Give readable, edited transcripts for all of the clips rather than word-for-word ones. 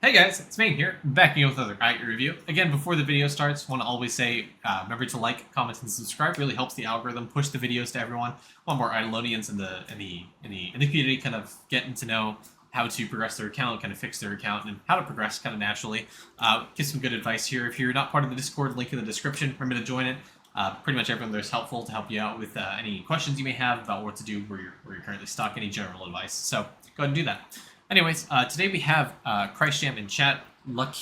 Hey guys, it's Maine here, back again with another Riot review. Again, before the video starts, want to always say, remember to like, comment, and subscribe. Really helps the algorithm push the videos to everyone. Want more Idleonians in the community, kind of getting to know how to progress their account, kind of fix their account, and how to progress kind of naturally. Give some good advice here. If you're not part of the Discord, link in the description. Remember to join it. Pretty much everyone there's helpful to help you out with any questions you may have about what to do where you're currently stuck, any general advice. So go ahead and do that. Anyways, today we have Christ Jam in chat. Luck,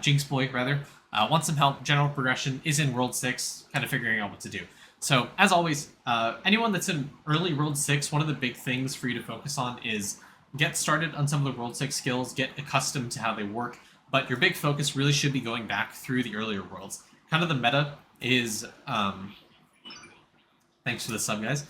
Jinx Boy, rather. Wants some help. General progression is in World 6, kind of figuring out what to do. So, as always, anyone that's in early World 6, one of the big things for you to focus on is get started on some of the World 6 skills, get accustomed to how they work, but your big focus really should be going back through the earlier worlds. Kind of the meta is... thanks for the sub, guys.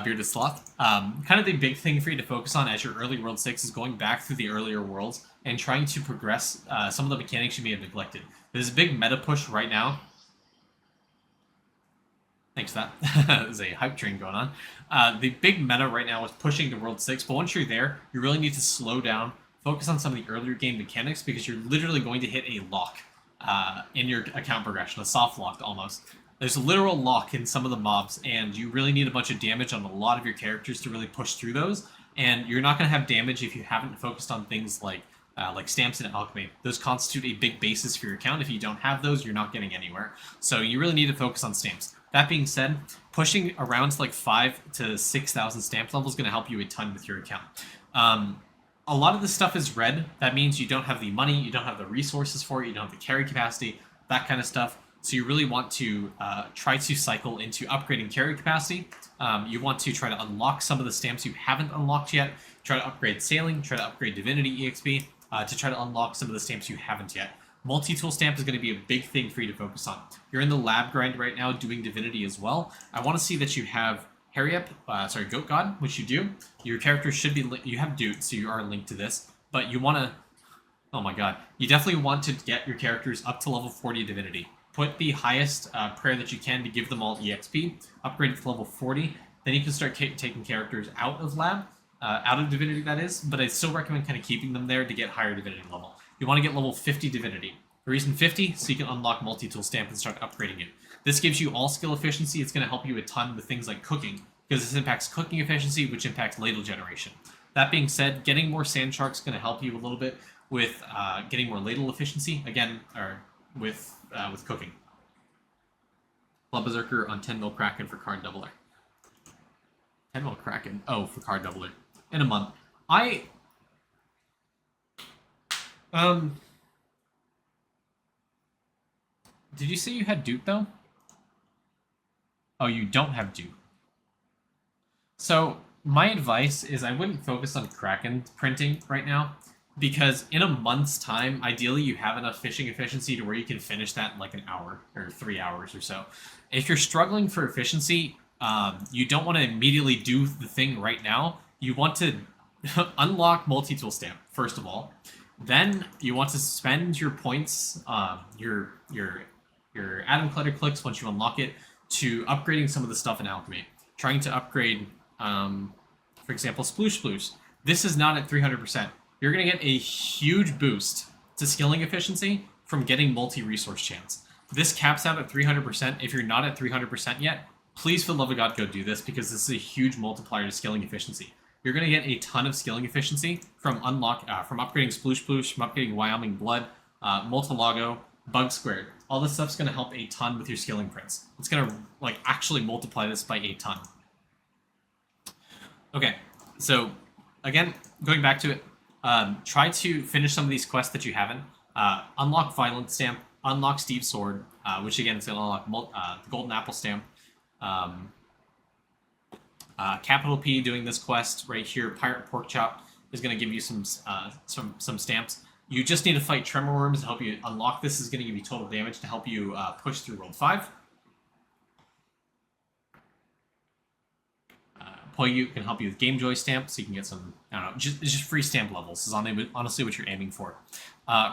Bearded Sloth. Kind of the big thing for you to focus on as your early World 6 is going back through the earlier worlds and trying to progress some of the mechanics you may have neglected. There's a big meta push right now. Thanks for that. There's a hype train going on. The big meta right now is pushing to World 6, but once you're there, you really need to slow down, focus on some of the earlier game mechanics, because you're literally going to hit a lock in your account progression, a soft lock almost. There's a literal lock in some of the mobs, and you really need a bunch of damage on a lot of your characters to really push through those, and you're not going to have damage if you haven't focused on things like stamps and alchemy. Those constitute a big basis for your account. If you don't have those, you're not getting anywhere. So you really need to focus on stamps. That being said, pushing around to like 5,000 to 6,000 stamp level is going to help you a ton with your account. A lot of this stuff is red. That means you don't have the money, you don't have the resources for it, you don't have the carry capacity, that kind of stuff. So you really want to try to cycle into upgrading carry capacity. You want to try to unlock some of the stamps you haven't unlocked yet. Try to upgrade Sailing, try to upgrade Divinity EXP, to try to unlock some of the stamps you haven't yet. Multi-tool stamp is going to be a big thing for you to focus on. You're in the lab grind right now doing Divinity as well. I want to see that you have Goat God, which you do. Your character should be, you have Dude, so you are linked to this, but you want to, oh my god, you definitely want to get your characters up to level 40 Divinity. Put the highest prayer that you can to give them all EXP, upgrade it to level 40, then you can start taking characters out of lab, out of Divinity that is, but I still recommend kind of keeping them there to get higher Divinity level. You want to get level 50 Divinity. The reason 50, so you can unlock multi-tool stamp and start upgrading it. This gives you all skill efficiency. It's going to help you a ton with things like cooking, because this impacts cooking efficiency, which impacts ladle generation. That being said, getting more sand sharks is going to help you a little bit with getting more ladle efficiency, again, or with cooking. Blood Berserker on 10 mil Kraken for card doubler. 10 mil Kraken, oh, for card doubler. In a month. Did you say you had Dupe, though? Oh, you don't have Dupe. So, my advice is I wouldn't focus on Kraken printing right now, because in a month's time, ideally you have enough fishing efficiency to where you can finish that in like an hour or 3 hours or so. If you're struggling for efficiency, you don't want to immediately do the thing right now. You want to unlock multi-tool stamp, first of all. Then you want to spend your points, your Atom Clutter clicks once you unlock it, to upgrading some of the stuff in Alchemy. Trying to upgrade, for example, Sploosh Sploosh. This is not at 300%. You're going to get a huge boost to skilling efficiency from getting multi-resource chance. This caps out at 300%. If you're not at 300% yet, please, for the love of God, go do this, because this is a huge multiplier to skilling efficiency. You're going to get a ton of skilling efficiency from from upgrading Sploosh Sploosh, from upgrading Wyoming Blood, Multilago, Bug Squared. All this stuff's going to help a ton with your skilling prints. It's going to like actually multiply this by a ton. Okay, so again, going back to it, try to finish some of these quests that you haven't. Unlock Violent Stamp, unlock Steve's Sword, which again is going to unlock the Golden Apple Stamp. Capital P doing this quest right here, Pirate Pork Chop, is going to give you some stamps. You just need to fight Tremor Worms to help you unlock this. Is going to give you total damage to help you push through World 5. Poyu can help you with Game Joy stamp, so you can get some, I don't know, just free stamp levels is honestly what you're aiming for.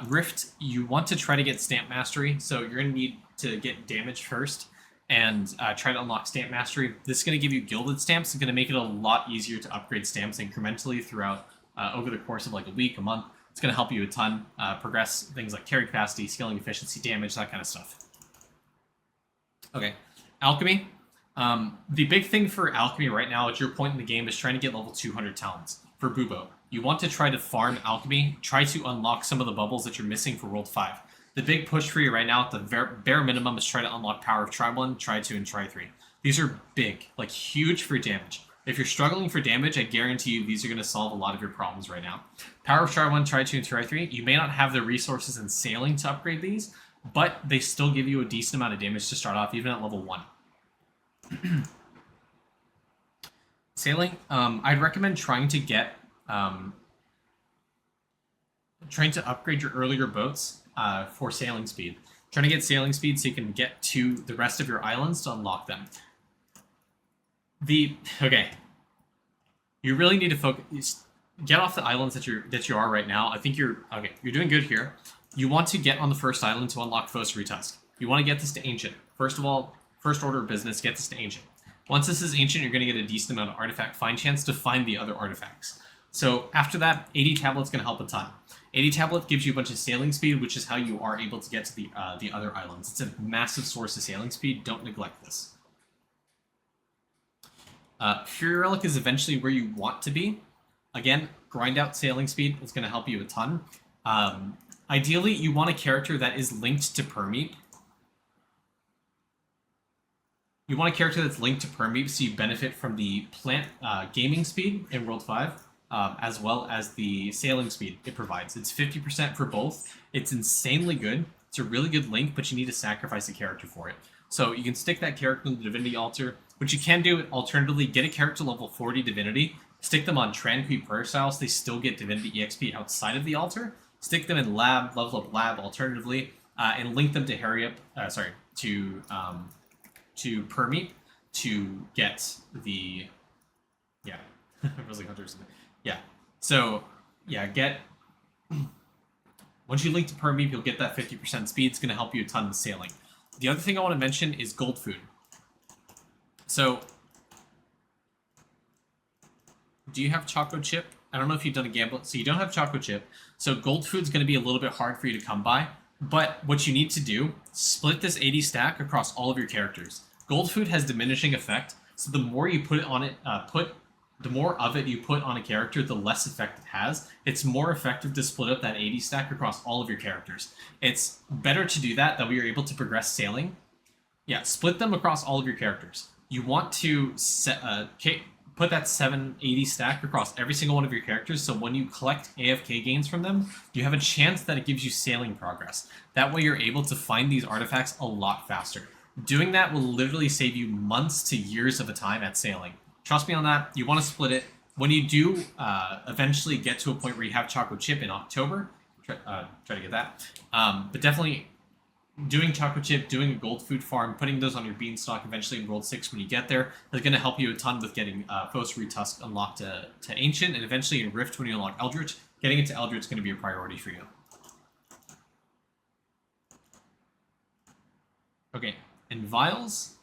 Rift, you want to try to get Stamp Mastery, so you're going to need to get damage first and try to unlock Stamp Mastery. This is going to give you Gilded Stamps. It's going to make it a lot easier to upgrade stamps incrementally throughout over the course of like a week, a month. It's It's going to help you a ton. Progress things like carry capacity, scaling efficiency, damage, that kind of stuff. Okay, Alchemy. The big thing for Alchemy right now at your point in the game is trying to get level 200 talents for bubo. You want to try to farm Alchemy, try to unlock some of the bubbles that you're missing for World 5. The big push for you right now at the bare minimum is try to unlock Power of Try 1, Try 2, and Try 3. These are big, like huge for damage. If you're struggling for damage, I guarantee you these are going to solve a lot of your problems right now. Power of Try 1, Try 2, and Try 3, you may not have the resources in sailing to upgrade these, but they still give you a decent amount of damage to start off, even at level 1. Sailing, I'd recommend trying to get, trying to upgrade your earlier boats for sailing speed. Trying to get sailing speed so you can get to the rest of your islands to unlock them. Okay, you really need to focus. Get off the islands that you are right now. I think you're doing good here. You want to get on the first island to unlock Fos Retusk. You want to get this to Ancient. First of all, first order of business, get this to Ancient. Once this is Ancient, you're going to get a decent amount of artifact find chance to find the other artifacts. So after that, 80 Tablet's going to help a ton. 80 Tablet gives you a bunch of sailing speed, which is how you are able to get to the other islands. It's a massive source of sailing speed. Don't neglect this. Fury Relic is eventually where you want to be. Again, grind out sailing speed. It's going to help you a ton. Ideally, you want a character that is linked to Permeep. You want a character that's linked to Permeep so you benefit from the plant gaming speed in World 5, as well as the sailing speed it provides. It's 50% for both. It's insanely good. It's a really good link, but you need to sacrifice a character for it. So you can stick that character in the Divinity altar, which you can do alternatively, get a character level 40 Divinity, stick them on Tranquil Prayer Styles, they still get Divinity EXP outside of the altar, stick them in Lab, level up Lab alternatively, and link them to to Permeep to get the, Rosling Hunters. Yeah, so, once you link to Permeep, you'll get that 50% speed. It's going to help you a ton with sailing. The other thing I want to mention is gold food. So, do you have Choco Chip? I don't know if you've done a gamble. So you don't have Choco Chip. So gold food's going to be a little bit hard for you to come by. But what you need to do, split this 80 stack across all of your characters. Gold food has diminishing effect. So the more you put it on it, the more of it you put on a character, the less effect it has. It's more effective to split up that 80 stack across all of your characters. It's better to do that way you're able to progress sailing. Yeah, split them across all of your characters. You want to put that 780 stack across every single one of your characters, so when you collect AFK gains from them, you have a chance that it gives you sailing progress. That way you're able to find these artifacts a lot faster. Doing that will literally save you months to years of a time at sailing. Trust me on that. You want to split it. When you do eventually get to a point where you have Choco Chip in October, try to get that. But definitely doing Choco Chip, doing a gold food farm, putting those on your beanstalk eventually in World 6 when you get there, is going to help you a ton with getting Fos Retusk unlocked to Ancient, and eventually in Rift when you unlock Eldritch. Getting it to Eldritch is going to be a priority for you. Okay, and Vials.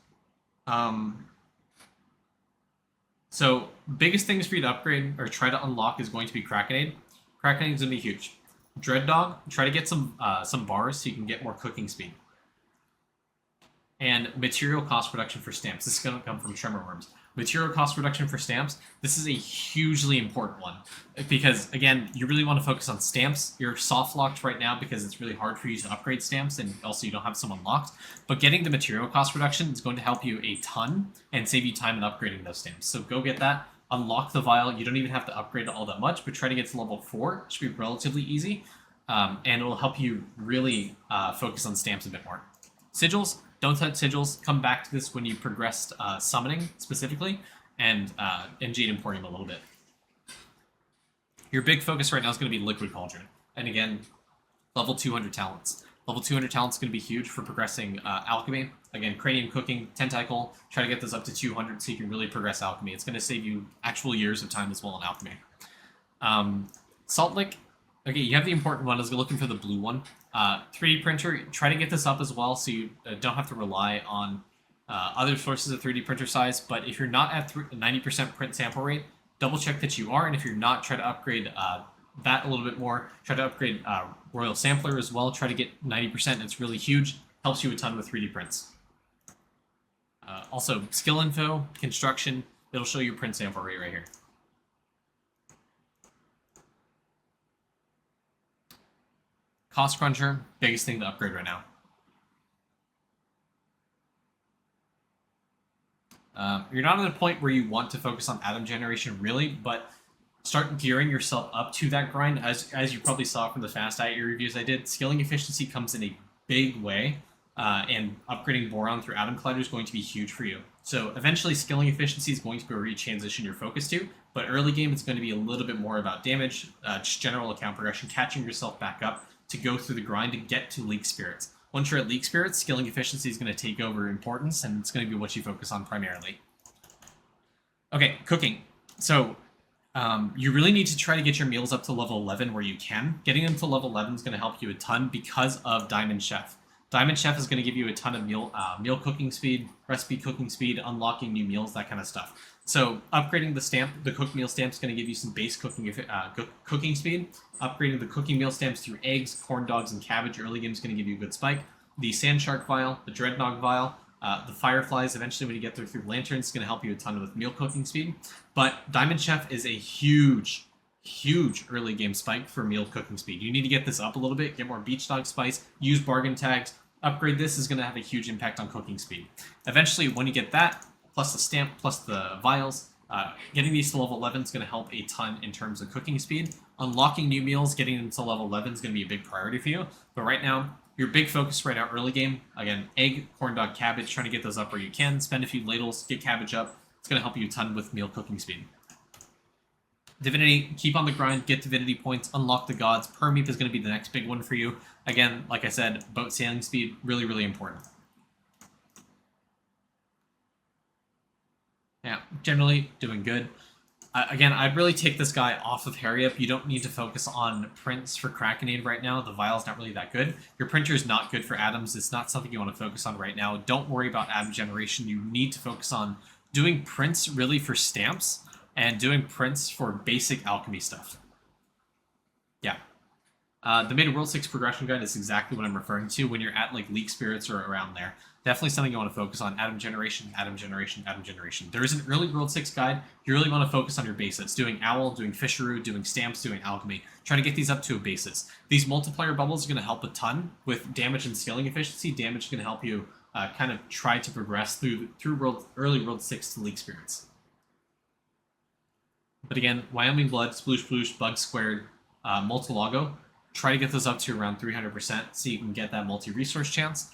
So, biggest things for you to upgrade or try to unlock is going to be Krakenade. Krakenade is going to be huge. Dread Dog, try to get some bars so you can get more cooking speed. And material cost reduction for stamps. This is going to come from Tremor Worms. Material cost reduction for stamps, this is a hugely important one. Because, again, you really want to focus on stamps. You're soft-locked right now because it's really hard for you to upgrade stamps, and also you don't have some unlocked. But getting the material cost reduction is going to help you a ton and save you time in upgrading those stamps. So go get that. Unlock the Vial. You don't even have to upgrade it all that much, but try to get to level 4. It should be relatively easy. And it will help you really focus on stamps a bit more. Sigils. Don't touch sigils. Come back to this when you progressed summoning specifically, and Jade Emporium a little bit. Your big focus right now is going to be Liquid Cauldron. And again, level 200 talents. Level 200 talents is going to be huge for progressing Alchemy. Again, Cranium Cooking, Tenteyecle, try to get those up to 200 so you can really progress Alchemy. It's going to save you actual years of time as well in Alchemy. Salt Lick. Okay, you have the important one. I was looking for the blue one. 3D printer, try to get this up as well so you don't have to rely on other sources of 3D printer size. But if you're not at 90% print sample rate, double check that you are. And if you're not, try to upgrade that a little bit more. Try to upgrade Royal Sampler as well. Try to get 90%. It's really huge. Helps you a ton with 3D prints. Also, skill info, construction. It'll show your print sample rate right here. Cost Cruncher, biggest thing to upgrade right now. You're not at a point where you want to focus on atom generation really, but start gearing yourself up to that grind. As you probably saw from the fast IE reviews I did, skilling efficiency comes in a big way, and upgrading Boron through Atom Collider is going to be huge for you. So eventually skilling efficiency is going to be where you transition your focus to, but early game it's going to be a little bit more about damage, just general account progression, catching yourself back up to go through the grind and get to Leak Spirits. Once you're at Leak Spirits, skilling efficiency is going to take over importance, and it's going to be what you focus on primarily. Okay, cooking. So you really need to try to get your meals up to level 11 where you can. Getting them to level 11 is going to help you a ton because of Diamond Chef. Diamond Chef is going to give you a ton of meal cooking speed, recipe cooking speed, unlocking new meals, that kind of stuff. So upgrading the stamp, the cook meal stamp, is going to give you some base cooking speed. Upgrading the cooking meal stamps through eggs, corn dogs, and cabbage early game is going to give you a good spike. The Sand Shark Vial, the Dreadnought Vial, the Fireflies, eventually when you get through Lanterns, is going to help you a ton with meal cooking speed. But Diamond Chef is a huge early game spike for meal cooking speed. You need to get this up a little bit, get more Beach Dog Spice, use bargain tags, upgrade this is going to have a huge impact on cooking speed. Eventually, when you get that, plus the stamp, plus the vials, getting these to level 11 is going to help a ton in terms of cooking speed. Unlocking new meals, getting them to level 11 is going to be a big priority for you. But right now, your big focus right now early game, again, egg, corn dog, cabbage, trying to get those up where you can. Spend a few ladles, get cabbage up. It's going to help you a ton with meal cooking speed. Divinity, keep on the grind, get Divinity points, unlock the gods. Permeep is going to be the next big one for you. Again, like I said, boat sailing speed, really important. Yeah, generally doing good. Again, I'd really take this guy off of Hurry Up. You don't need to focus on prints for Krakenade right now. The Vial's not really that good. Your printer is not good for atoms. It's not something you want to focus on right now. Don't worry about atom generation. You need to focus on doing prints really for stamps and doing prints for basic alchemy stuff. Yeah. The Made World 6 progression guide is exactly what I'm referring to when you're at like Leak Spirits or around there. Definitely something you want to focus on. Atom generation, atom generation, atom generation. There is an early World 6 guide. You really want to focus on your bases. Doing Owl, doing Fisheroo, doing Stamps, doing Alchemy. Trying to get these up to a basis. These multiplier bubbles are going to help a ton with damage and scaling efficiency. Damage is going to help you kind of try to progress through early World 6 to Leak Spirits. But again, Wyoming Blood, Sploosh Sploosh, Bug Squared, Multilago. Try to get those up to around 300% so you can get that multi-resource chance.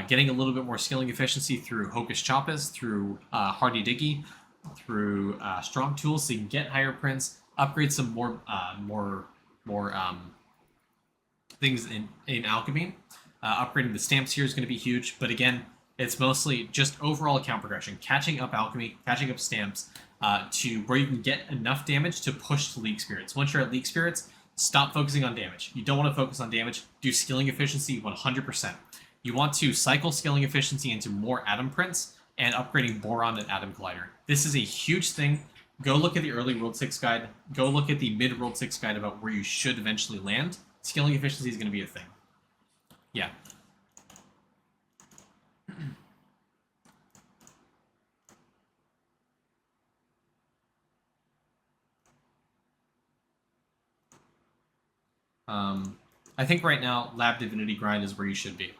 Getting a little bit more scaling efficiency through Hocus Choppas, through Hardy Diggy, through Strong Tools so you can get higher prints, upgrade some more things in Alchemy. Upgrading the stamps here is going to be huge, but again, it's mostly just overall account progression, catching up Alchemy, catching up stamps, to where you can get enough damage to push to Leak Spirits. Once you're at Leak Spirits, stop focusing on damage. You don't want to focus on damage. Do skilling efficiency 100%. You want to cycle skilling efficiency into more atom prints and upgrading Boron and Atom Collider. This is a huge thing. Go look at the early World 6 guide. Go look at the mid World 6 guide about where you should eventually land. Skilling efficiency is going to be a thing. Yeah. I think right now, Lab Divinity grind is where you should be.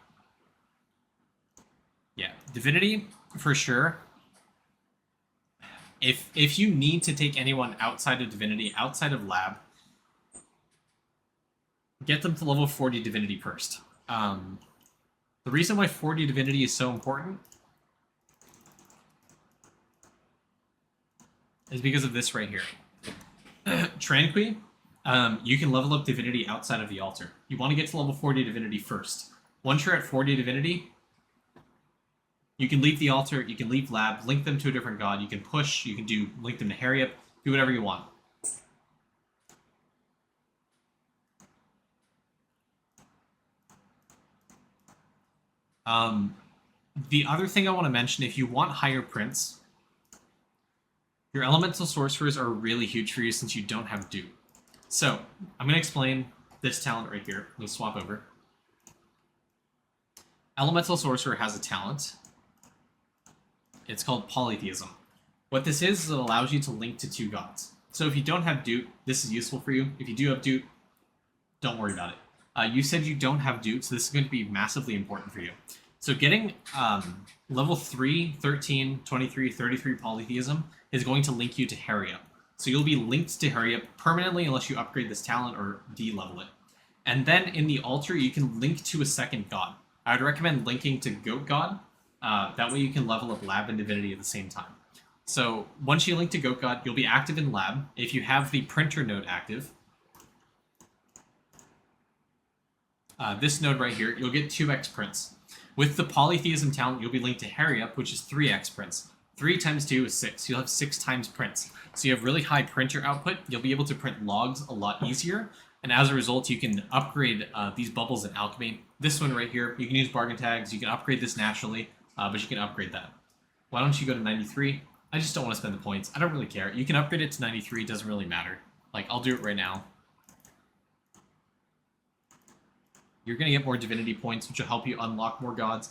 Yeah, Divinity, for sure. If you need to take anyone outside of Divinity, outside of Lab, get them to level 40 Divinity first. The reason why 40 Divinity is so important is because of this right here. Tranqui, you can level up Divinity outside of the altar. You want to get to level 40 Divinity first. Once you're at 40 Divinity, you can leave the altar, you can leave Lab, link them to a different god, you can push, you can link them to Hurry Up, do whatever you want. The other thing I want to mention, if you want higher prints, your elemental sorcerers are really huge for you since you don't have dupe. So I'm going to explain this talent right here. Let me swap over. Elemental Sorcerer has a talent. It's called Polytheism. What this is it allows you to link to 2 gods. So if you don't have Duke, this is useful for you. If you do have Duke, don't worry about it. You said you don't have Duke, so this is going to be massively important for you. So getting level 3, 13, 23, 33 Polytheism is going to link you to Harry-Up. So you'll be linked to Harry-Up permanently unless you upgrade this talent or de-level it. And then in the altar, you can link to a second god. I would recommend linking to Goat God. That way you can level up Lab and Divinity at the same time. So once you link to Goat God, you'll be active in Lab. If you have the printer node active, this node right here, you'll get 2x prints. With the Polytheism talent, you'll be linked to Harry-Up, which is 3x prints. 3 times 2 is 6. You'll have 6 times prints. So you have really high printer output. You'll be able to print logs a lot easier. And as a result, you can upgrade these bubbles in Alchemy. This one right here, you can use bargain tags. You can upgrade this naturally, but you can upgrade that. Why don't you go to 93? I just don't want to spend the points. I don't really care. You can upgrade it to 93. It doesn't really matter. Like, I'll do it right now. You're going to get more Divinity points, which will help you unlock more gods.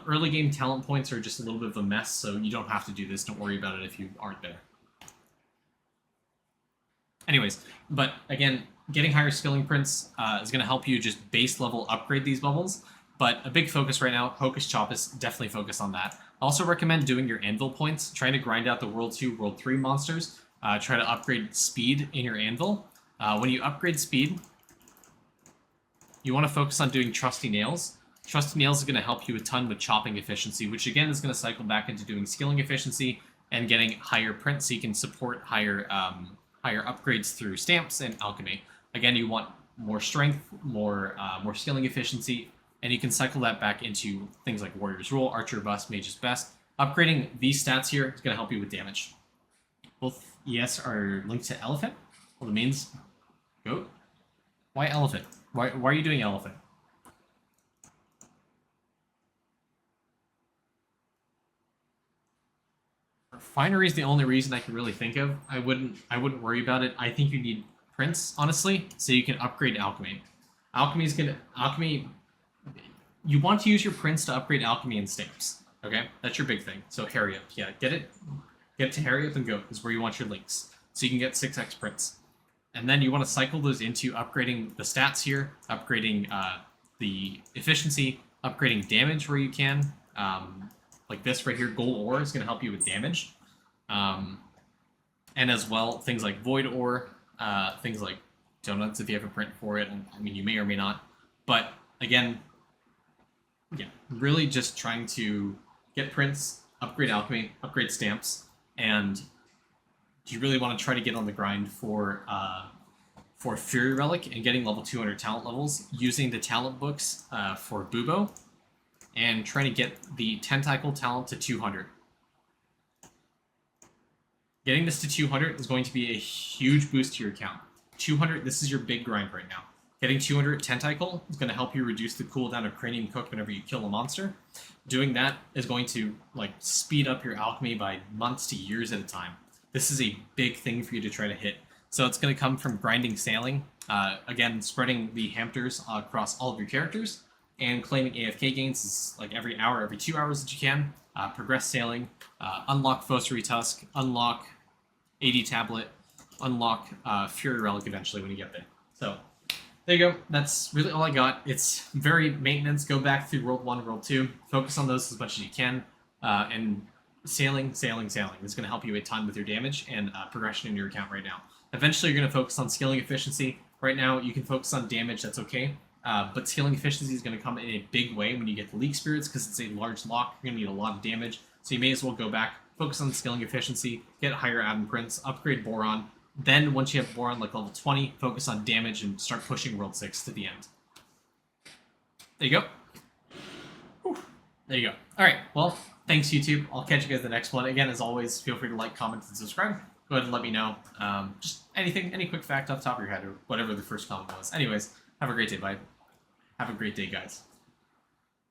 Early game talent points are just a little bit of a mess, so you don't have to do this. Don't worry about it if you aren't there. Anyways, but again, getting higher skilling prints is going to help you just base level upgrade these bubbles. But a big focus right now, Hocus Chopus, definitely focus on that. I also recommend doing your anvil points, trying to grind out the World 2, World 3 monsters. Try to upgrade speed in your anvil. When you upgrade speed, you want to focus on doing Trusty Nails. Trusty Nails is going to help you a ton with chopping efficiency, which again is going to cycle back into doing skilling efficiency and getting higher prints so you can support higher upgrades through stamps and alchemy. Again, you want more strength, more skilling efficiency, and you can cycle that back into things like Warrior's Rule, Archer Bust, Mage's Best. Upgrading these stats here is going to help you with damage. Both ES are linked to Elephant. Well, it means Goat. Why Elephant? Why are you doing Elephant? Refinery is the only reason I can really think of. I wouldn't worry about it. I think you need Prince, honestly, so you can upgrade Alchemy. Alchemy. You want to use your Prince to upgrade Alchemy and stamps. Okay, that's your big thing. So Harry-Up, yeah, get it to Harry-Up and Goat is where you want your links, so you can get 6x Prince. And then you want to cycle those into upgrading the stats here, upgrading the efficiency, upgrading damage where you can. Like this right here, Gold Ore is going to help you with damage. And as well, things like Void Ore, things like Donuts if you have a print for it. I mean, you may or may not. But again, yeah, really just trying to get prints, upgrade Alchemy, upgrade stamps, and you really want to try to get on the grind for Fury Relic and getting level 200 talent levels using the talent books for Bubo and trying to get the Tenteyecle talent to 200. Getting this to 200 is going to be a huge boost to your account. 200, this is your big grind right now. Getting 200 Tenteyecle is going to help you reduce the cooldown of Cranium Cook whenever you kill a monster. Doing that is going to speed up your alchemy by months to years at a time. This is a big thing for you to try to hit. So it's going to come from grinding sailing, again, spreading the Hampters across all of your characters, and claiming AFK gains is like every hour, every 2 hours that you can. Progress sailing, unlock Fossary Tusk, unlock AD Tablet, unlock Fury Relic eventually when you get there. So there you go. That's really all I got. It's very maintenance. Go back through World 1, World 2. Focus on those as much as you can. And sailing. It's going to help you a ton with your damage and progression in your account right now. Eventually, you're going to focus on skilling efficiency. Right now, you can focus on damage. That's okay. But skilling efficiency is going to come in a big way when you get the Leak Spirits because it's a large lock. You're going to need a lot of damage. So you may as well go back, focus on skilling efficiency, get higher Adam Prince, upgrade Boron. Then, once you have Boron like level 20, focus on damage and start pushing World 6 to the end. There you go. Whew. There you go. All right. Well, thanks, YouTube. I'll catch you guys in the next one. Again, as always, feel free to like, comment, and subscribe. Go ahead and let me know. Just anything, any quick fact off the top of your head or whatever the first comment was. Anyways, have a great day, bye. Have a great day, guys.